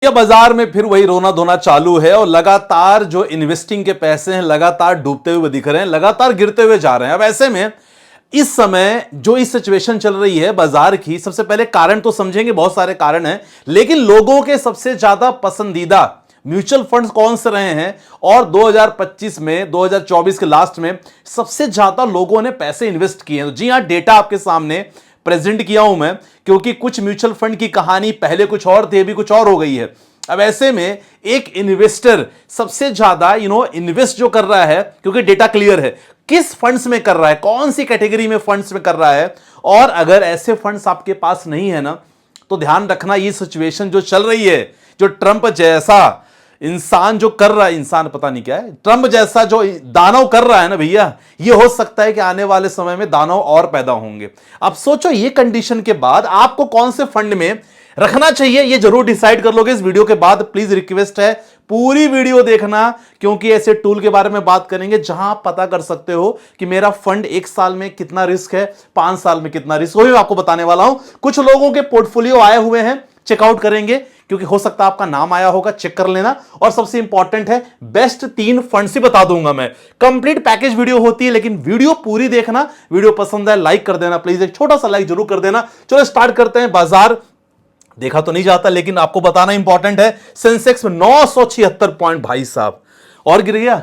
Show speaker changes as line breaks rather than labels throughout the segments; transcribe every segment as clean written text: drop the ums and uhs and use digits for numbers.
या बाजार में फिर वही रोना धोना चालू है और लगातार जो इन्वेस्टिंग के पैसे हैं लगातार डूबते हुए दिख रहे हैं, लगातार गिरते हुए जा रहे हैं। अब ऐसे में इस समय जो इस सिचुएशन चल रही है बाजार की, सबसे पहले कारण तो समझेंगे, बहुत सारे कारण हैं, लेकिन लोगों के सबसे ज्यादा पसंदीदा म्यूचुअल फंड्स कौन से रहे हैं और 2025 में 2024 के लास्ट में सबसे ज्यादा लोगों ने पैसे इन्वेस्ट किए हैं। तो जी हां, डेटा आपके सामने प्रेजेंट किया हूं मैं, क्योंकि कुछ म्यूचुअल फंड की कहानी पहले कुछ और थी, अभी कुछ और हो गई है। अब ऐसे में एक इन्वेस्टर सबसे ज्यादा इन्वेस्ट जो कर रहा है, क्योंकि डेटा क्लियर है किस फंड्स में कर रहा है, कौन सी कैटेगरी में फंड्स में कर रहा है। और अगर ऐसे फंड्स आपके पास नहीं है ना, तो ध्यान रखना ये सिचुएशन जो चल रही है, जो ट्रंप जैसा इंसान जो कर रहा है, इंसान पता नहीं क्या है, ट्रंप जैसा जो दानव कर रहा है ना भैया, ये हो सकता है कि आने वाले समय में दानव और पैदा होंगे। अब सोचो ये कंडीशन के बाद आपको कौन से फंड में रखना चाहिए, ये जरूर डिसाइड कर लोगे इस वीडियो के बाद। प्लीज रिक्वेस्ट है पूरी वीडियो देखना, क्योंकि ऐसे टूल के बारे में बात करेंगे जहां आप पता कर सकते हो कि मेरा फंड 1 साल में कितना रिस्क है, 5 साल में कितना रिस्क, वो भी आपको बताने वाला हूं। कुछ लोगों के पोर्टफोलियो आए हुए हैं, चेकआउट करेंगे, क्योंकि हो सकता है आपका नाम आया होगा, चेक कर लेना। और सबसे इंपॉर्टेंट है, बेस्ट 3 फंड से बता दूंगा मैं। कंप्लीट पैकेज वीडियो होती है, लेकिन वीडियो पूरी देखना। वीडियो पसंद है लाइक कर देना, प्लीज एक छोटा सा लाइक जरूर कर देना। चलो स्टार्ट करते हैं। बाजार देखा तो नहीं जाता, लेकिन आपको बताना इंपॉर्टेंट है। सेंसेक्स में 976 पॉइंट भाई साहब, और गिर गया।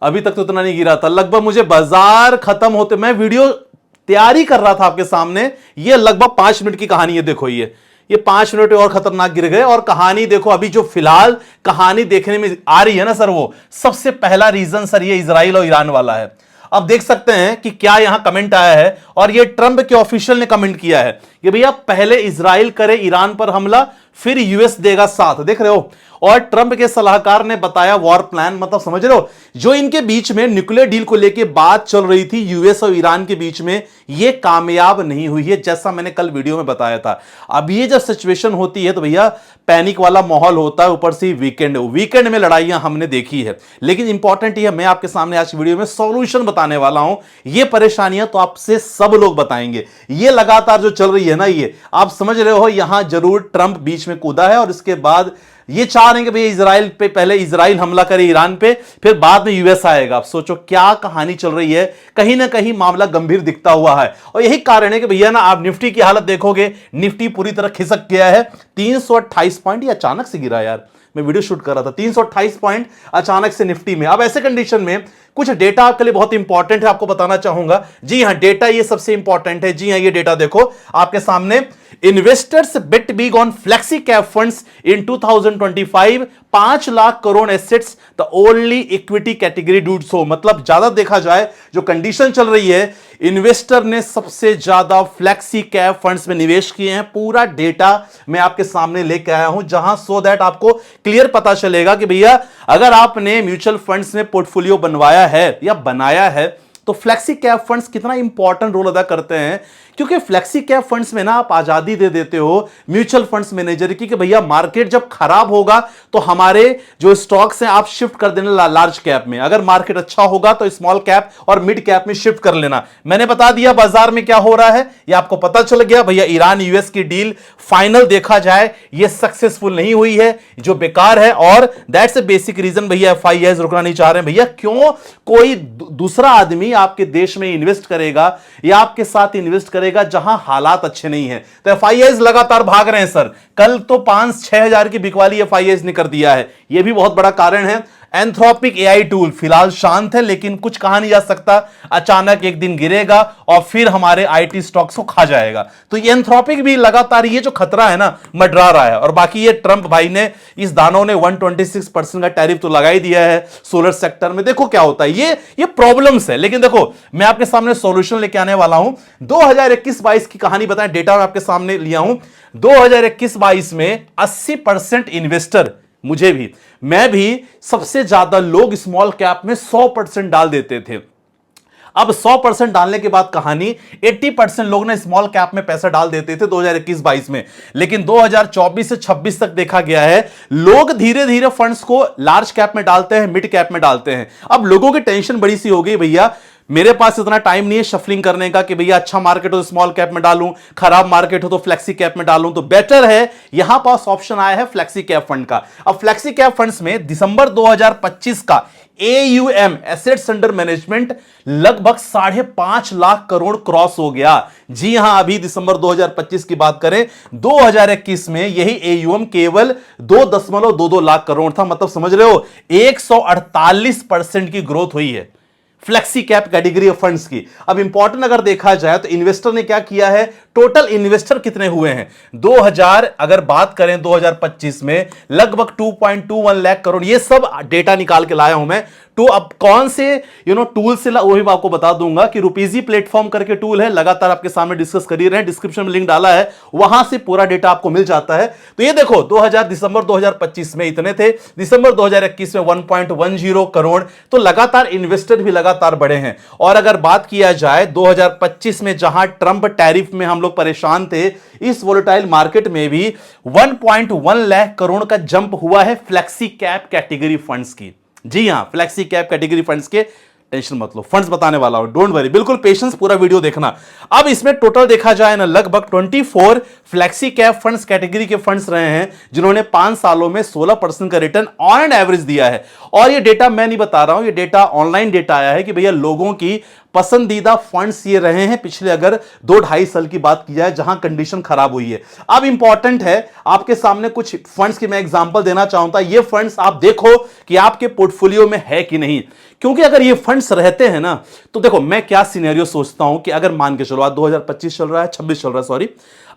अभी तक तो इतना नहीं गिरा था, लगभग मुझे बाजार खत्म होते, मैं वीडियो तैयारी कर रहा था आपके सामने, ये लगभग 5 मिनट की कहानी है। देखो ये 5 मिनट और खतरनाक गिर गए। और कहानी देखो, अभी जो फिलहाल कहानी देखने में आ रही है ना सर, वो सबसे पहला रीजन सर ये इजराइल और ईरान वाला है। अब देख सकते हैं कि क्या यहां कमेंट आया है, और ये ट्रंप के ऑफिशियल ने कमेंट किया है कि भैया पहले इजराइल करे ईरान पर हमला, फिर यूएस देगा साथ। देख रहे हो, और ट्रंप के सलाहकार ने बताया वॉर प्लान, मतलब समझ रहे हो, जो इनके बीच में न्यूक्लियर डील को लेकर बात चल रही थी यूएस और ईरान के बीच में, ये कामयाब नहीं हुई है, जैसा मैंने कल वीडियो में बताया था। अब ये जब सिचुएशन होती है तो भैया पैनिक वाला माहौल होता है, ऊपर से वीकेंड में लड़ाइयां हमने देखी है। लेकिन इंपॉर्टेंट ये, मैं आपके सामने आज वीडियो में सॉल्यूशन बताने वाला हूं। ये परेशानियां तो आपसे सब लोग बताएंगे। ये लगातार जो चल रही है ना, ये आप समझ रहे हो, यहां जरूर ट्रंप बीच में कूदा है, और इसके बाद ये चाह रहे हैं कि भाई इजराइल पे, पहले इजराइल हमला करे ईरान पे, फिर बाद में यूएस आएगा। आप सोचो क्या कहानी चल रही है, कहीं ना कहीं मामला गंभीर दिखता हुआ है। और यही कारण है कि भैया ना, आप निफ्टी की हालत देखोगे, निफ्टी पूरी तरह खिसक गया है। 328 पॉइंट ये अचानक से गिरा यार, मैं वीडियो शूट कर रहा था, 328 पॉइंट अचानक से निफ्टी में। अब ऐसे कंडीशन में कुछ डेटा आपके लिए बहुत इंपॉर्टेंट है, आपको बताना चाहूंगा। जी हां, डेटा ये सबसे इंपॉर्टेंट है। जी हां, ये डेटा देखो आपके सामने। Investors bet big on flexi cap funds in 2025, 5 lakh crore assets the only equity category dude so. मतलब ज्यादा देखा जाए, जो कंडीशन चल रही है, इन्वेस्टर ने सबसे ज्यादा फ्लेक्सी कैप फंड्स में निवेश किए हैं। पूरा डेटा मैं आपके सामने लेके आया हूं, जहां सो दैट आपको क्लियर पता चलेगा कि भैया अगर आपने म्यूचुअल फंड्स में पोर्टफोलियो बनवाया है या बनाया है, तो फ्लेक्सी कैप फंड्स कितना इंपॉर्टेंट रोल अदा करते हैं। क्योंकि फ्लेक्सी कैप फंड्स में ना आप आजादी दे देते हो म्यूचुअल फंड्स मैनेजर की, कि भैया मार्केट जब खराब होगा तो हमारे जो स्टॉक्स हैं आप शिफ्ट कर देना लार्ज कैप में, अगर मार्केट अच्छा होगा तो स्मॉल कैप और मिड कैप में शिफ्ट कर लेना। मैंने बता दिया बाजार में क्या हो रहा है, ये आपको पता चल गया। भैया ईरान यूएस की डील फाइनल देखा जाए ये सक्सेसफुल नहीं हुई है, जो बेकार है, और दैट्स ए बेसिक रीजन। भैया एफआईआईज रुकना नहीं चाह रहे हैं। भैया क्यों कोई दूसरा आदमी आपके देश में इन्वेस्ट करेगा या आपके साथ इन्वेस्ट करेगा जहां हालात अच्छे नहीं है? तो एफआईआईज लगातार भाग रहे हैं सर। कल तो 5-6 हजार की बिकवाली एफआईआईज ने कर दिया है, यह भी बहुत बड़ा कारण है। एंथ्रोपिक एआई टूल फिलहाल शांत है, लेकिन कुछ कहा नहीं जा सकता, अचानक एक दिन गिरेगा और फिर हमारे आईटी स्टॉक्स को खा जाएगा। तो ये एंथ्रोपिक भी लगातार ये जो खतरा है ना, मंडरा रहा है। और बाकी ये ट्रंप भाई ने, इस दानों ने 126% का टैरिफ तो लगा ही दिया है सोलर सेक्टर में। देखो क्या होता है, ये प्रॉब्लम्स है। लेकिन देखो मैं आपके सामने सॉल्यूशन लेके आने वाला हूं। 2021-22 की कहानी बताएं, डेटा मैं आपके सामने लिया हूं। 2021-22 में 80% इन्वेस्टर, मुझे भी, मैं भी, सबसे ज्यादा लोग स्मॉल कैप में 100% डाल देते थे। अब 100% डालने के बाद कहानी 80% लोग ने स्मॉल कैप में पैसा डाल देते थे 2021-22 में। लेकिन 2024 से 26 तक देखा गया है लोग धीरे धीरे फंड्स को लार्ज कैप में डालते हैं, मिड कैप में डालते हैं। अब लोगों की टेंशन बड़ी सी हो गई, भैया मेरे पास इतना टाइम नहीं है शफलिंग करने का कि भैया अच्छा मार्केट हो तो स्मॉल कैप में डालूं, खराब मार्केट हो तो फ्लेक्सी कैप में डालूं। तो बेटर है यहां पास ऑप्शन आया है फ्लेक्सी कैप फंड का। अब फ्लेक्सी कैप फंड्स में दिसंबर 2025 का AUM एसेट्स अंडर मैनेजमेंट लगभग 5.5 लाख करोड़ क्रॉस हो गया। जी हां, अभी दिसंबर 2025 की बात करें, 2021 में यही AUM केवल 2.22 लाख करोड़ था। मतलब समझ रहे हो, 148% की ग्रोथ हुई है flexi cap category of funds की। अब इंपॉर्टेंट अगर देखा जाए तो इन्वेस्टर ने क्या किया है, टोटल इन्वेस्टर कितने हुए हैं 2000 अगर बात करें 2025 में लगभग 2.21 लाख करोड़। ये सब डेटा निकाल के लाया हूं मैं। तो अब कौन से टूल से, वो भी मैं आपको बता दूंगा कि रुपीजी प्लेटफॉर्म करके टूल है, लगातार आपके सामने डिस्कस कर ही रहे हैं, डिस्क्रिप्शन में लिंक डाला है, वहां से पूरा डेटा आपको मिल जाता है। तो ये देखो दिसंबर 2025 में इतने थे, दिसंबर 2021 में 1.10 करोड़। तो लगातार इन्वेस्टर भी लगातार बढ़े हैं। और अगर बात किया जाए 2025 में जहां ट्रंप टैरिफ में हम लोग परेशान थे, इस वोलेटाइल मार्केट में भी 1.1 लाख करोड़ का जंप हुआ है फ्लेक्सी कैप कैटेगरी फंड्स की। जी हां, फ्लेक्सी कैप कैटेगरी फंड्स के, टेंशन मत लो, फंड्स बताने वाला हूं, डोंट वरी, बिल्कुल पेशेंस, पूरा वीडियो देखना। अब इसमें टोटल देखा जाए ना, लगभग 24 फ्लेक्सी कैप फंड्स कैटेगरी के फंड्स रहे हैं जिन्होंने 5 सालों में 16% का रिटर्न ऑन एंड एवरेज दिया है। और ये डेटा मैं नहीं बता रहा हूं, ये डेटा ऑनलाइन डेटा आया है कि भैया लोगों की पसंदीदा फंड्स ये रहे हैं पिछले अगर 2-2.5 साल की बात की जाए जहां कंडीशन खराब हुई है। अब इंपॉर्टेंट है आपके सामने कुछ फंड्स की मैं एग्जांपल देना चाहूंगा। ये फंड्स आप देखो कि आपके पोर्टफोलियो में है कि नहीं, क्योंकि अगर ये फंड्स रहते हैं ना, तो देखो मैं क्या सिनेरियो सोचता हूं कि अगर मान के चलो आज 2025 चल रहा है, 26 चल रहा है, सॉरी,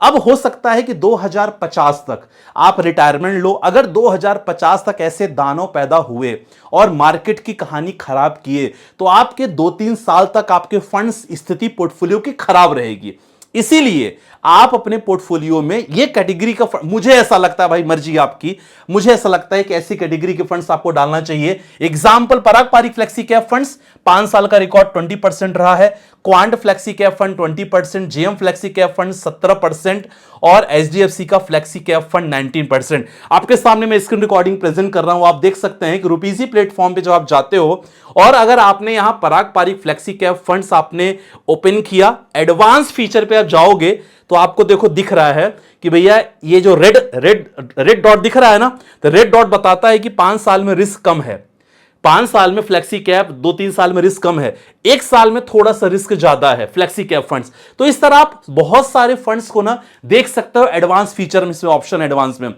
अब हो सकता है कि 2050 तक आप रिटायरमेंट लो। अगर 2050 तक ऐसे दानव पैदा हुए और मार्केट की कहानी खराब किए, तो आपके 2-3 साल तक आपके फंड्स स्थिति पोर्टफोलियो की खराब रहेगी। इसीलिए आप अपने पोर्टफोलियो में ये कैटेगरी का मुझे ऐसा लगता है, भाई मर्जी आपकी, मुझे ऐसा लगता है कि ऐसी कैटेगरी के फंड्स आपको डालना चाहिए। एग्जांपल, पराग पारिक फ्लेक्सी कैप फंड्स 5 साल का रिकॉर्ड 20% रहा है, quant flexi cap fund 20%, JM flexi cap fund 17% और एचडीएफसी का फ्लेक्सी कैप फंड 19%। आपके सामने मैं स्क्रीन रिकॉर्डिंग प्रेजेंट कर रहा हूं, आप देख सकते हैं कि रुपीजी प्लेटफॉर्म पे जब आप जाते हो और अगर आपने यहां पराग पारिक फ्लेक्सी कैप फंड्स आपने ओपन किया, एडवांस फीचर पे आप जाओगे तो आपको देखो दिख रहा है कि भैया ये जो रेड डॉट दिख रहा है ना, तो रेड डॉट बताता है कि 5 साल में रिस्क कम है, 5 साल में फ्लेक्सी कैप, 2-3 साल में रिस्क कम है, 1 साल में थोड़ा सा रिस्क ज्यादा है फ्लेक्सी कैप फंड्स। तो इस तरह आप बहुत सारे फंड्स को ना देख सकते हो एडवांस फीचर में, ऑप्शन एडवांस में।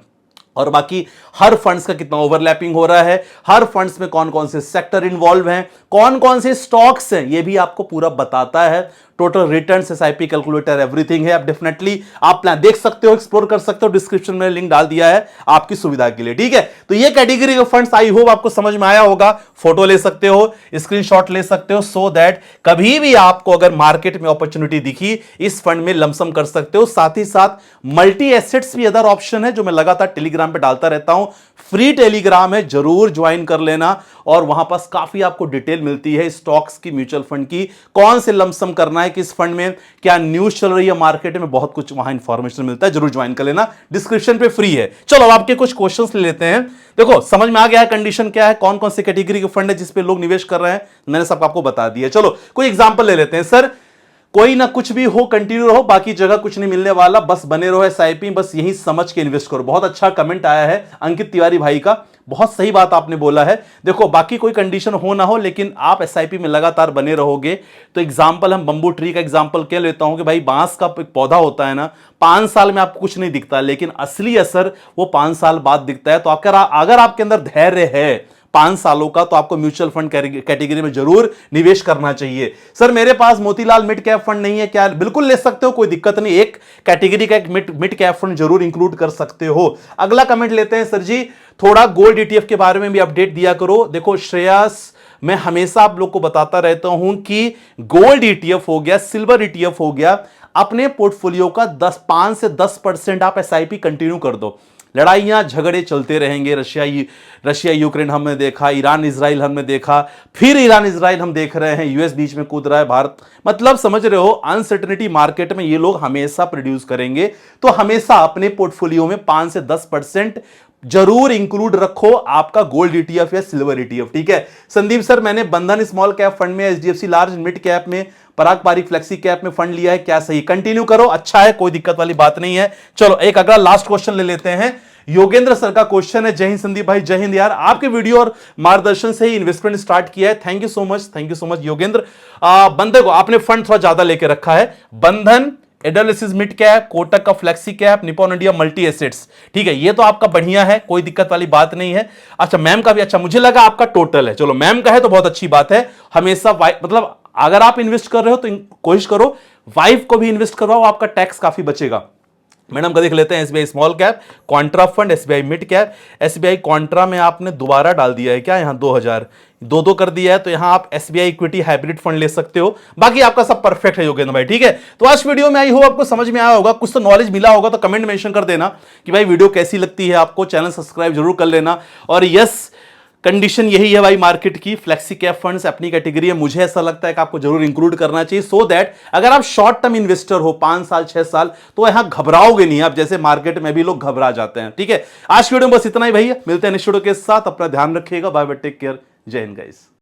और बाकी हर फंड्स का कितना ओवरलैपिंग हो रहा है, हर फंड्स में कौन कौन से सेक्टर इन्वॉल्व हैं, कौन कौन से स्टॉक्स हैं, ये भी आपको पूरा बताता है। Total returns, SIP calculator, everything है। आप डेफिनेटली आप प्लान देख सकते हो, एक्सप्लोर कर सकते हो, डिस्क्रिप्शन में लिंक डाल दिया है आपकी सुविधा के लिए, ठीक है। तो ये कैटेगरी के फंड्स आई होप आपको समझ में आया होगा। फोटो ले सकते हो, स्क्रीनशॉट ले सकते हो, सो दैट कभी भी आपको अगर मार्केट में अपॉर्चुनिटी दिखी इस फंड में लमसम कर सकते हो। साथ ही साथ मल्टी एसेट्स भी अदर ऑप्शन है जो मैं लगातार टेलीग्राम पे डालता रहता हूं, फ्री टेलीग्राम है, जरूर ज्वाइन कर लेना। और वहां पास काफी आपको डिटेल मिलती है स्टॉक्स की, म्यूचुअल फंड की, कौन से लमसम करना है, किस फंड में क्या न्यूज चल रही है मार्केट में, बहुत कुछ वहां इंफॉर्मेशन मिलता है, जरूर ज्वाइन कर लेना, डिस्क्रिप्शन पे फ्री है। चलो अब आपके कुछ क्वेश्चंस ले लेते हैं। देखो समझ में आ गया है कंडीशन क्या है, कौन कौन से कैटेगरी के फंड है जिसपे लोग निवेश कर रहे हैं, मैंने सब आपको बता दिया। चलो कोई एग्जांपल ले लेते हैं। सर कोई ना कुछ भी हो, कंटिन्यू रहो, बाकी जगह कुछ नहीं मिलने वाला, बस बने रहो एसआईपी, बस यही समझ के इन्वेस्ट करो। बहुत अच्छा कमेंट आया है अंकित तिवारी भाई का, बहुत सही बात आपने बोला है। देखो बाकी कोई कंडीशन हो ना हो, लेकिन आप एसआईपी में लगातार बने रहोगे तो एग्जांपल हम बंबू ट्री का एग्जांपल क्या लेता हूं कि भाई बांस का एक पौधा होता है ना, 5 साल में आपको कुछ नहीं दिखता, लेकिन असली असर वो 5 साल बाद दिखता है। तो अगर आपके अंदर धैर्य है 5 सालों का, तो आपको म्यूचुअल फंड कैटेगरी में जरूर निवेश करना चाहिए। सर मेरे पास मोतीलाल मिड कैप फंड नहीं है क्या? बिल्कुल ले सकते हो, कोई दिक्कत नहीं, एक कैटेगरी का एक मिड कैप फंड जरूर इंक्लूड कर सकते हो। अगला कमेंट लेते हैं। सर जी थोड़ा गोल्ड ईटीएफ के बारे में भी अपडेट दिया करो। देखो श्रेयस, मैं हमेशा आप लोग को बताता रहता हूं कि गोल्ड ईटीएफ हो गया, सिल्वर ईटीएफ हो गया, अपने पोर्टफोलियो का 5 से 10% आप एसआईपी कंटिन्यू कर दो। लड़ाइयां झगड़े चलते रहेंगे, रशिया यूक्रेन हमने देखा, ईरान इजराइल हमने देखा, फिर ईरान इजराइल हम देख रहे हैं, यूएस बीच में कूद रहा है, भारत, मतलब समझ रहे हो अनसर्टेनिटी मार्केट में ये लोग हमेशा प्रोड्यूस करेंगे। तो हमेशा अपने पोर्टफोलियो में 5 से 10% जरूर इंक्लूड रखो आपका गोल्ड ईटीएफ या सिल्वर ईटीएफ। ठीक है संदीप सर, मैंने बंधन स्मॉल कैप फंड में, एचडीएफसी लार्ज मिड कैप में, पराग पारिक फ्लेक्सी कैप में फंड लिया है, क्या सही? कंटिन्यू करो, अच्छा है, कोई दिक्कत वाली बात नहीं है। चलो एक अगला लास्ट क्वेश्चन ले लेते हैं। योगेंद्र सर का क्वेश्चन है। जय हिंद संदीप भाई, जय हिंद यार, आपके वीडियो और मार्गदर्शन से ही इन्वेस्टमेंट स्टार्ट किया है। Thank you so much, thank you so much Yogendra. बंधन को आपने फंड थोड़ा ज्यादा लेके रखा है। बंधन, एडोलिसिस मिड कैप, कोटक का flexi cap, Nippon India multi assets, ठीक है, ये तो आपका बढ़िया है, कोई दिक्कत वाली बात नहीं है। अच्छा मैम का भी अच्छा, मुझे लगा आपका टोटल है, चलो मैम का है तो बहुत अच्छी बात है। हमेशा मतलब अगर आप इन्वेस्ट कर रहे हो तो कोशिश करो वाइफ को भी इन्वेस्ट करवाओ, आपका टैक्स काफी बचेगा। मैडम का देख लेते हैं। SBI small cap, Contra fund, SBI mid cap. SBI Contra में आपने दोबारा डाल दिया है क्या, यहां 2000 दो कर दिया है, तो यहां आप एसबीआई इक्विटी हाइब्रिड फंड ले सकते हो। बाकी आपका सब परफेक्ट है योगेंद्र भाई, ठीक है। तो आज वीडियो में आई हो आपको समझ में आया होगा, कुछ तो नॉलेज मिला होगा, तो कमेंट मेंशन कर देना कि भाई वीडियो कैसी लगती है आपको। चैनल सब्सक्राइब जरूर कर लेना। और यस, कंडीशन यही है भाई मार्केट की, फ्लेक्सी कैप फंड्स अपनी कैटेगरी है, मुझे ऐसा लगता है कि आपको जरूर इंक्लूड करना चाहिए, सो दैट अगर आप शॉर्ट टर्म इन्वेस्टर हो 5 साल 6 साल, तो यहां घबराओगे नहीं आप, जैसे मार्केट में भी लोग घबरा जाते हैं। ठीक है, आज वीडियो में बस इतना ही भैया, मिलते हैं नेक्स्ट वीडियो के साथ, अपना ध्यान रखिएगा, बाय बाय, टेक केयर, जय हिंद गाइस।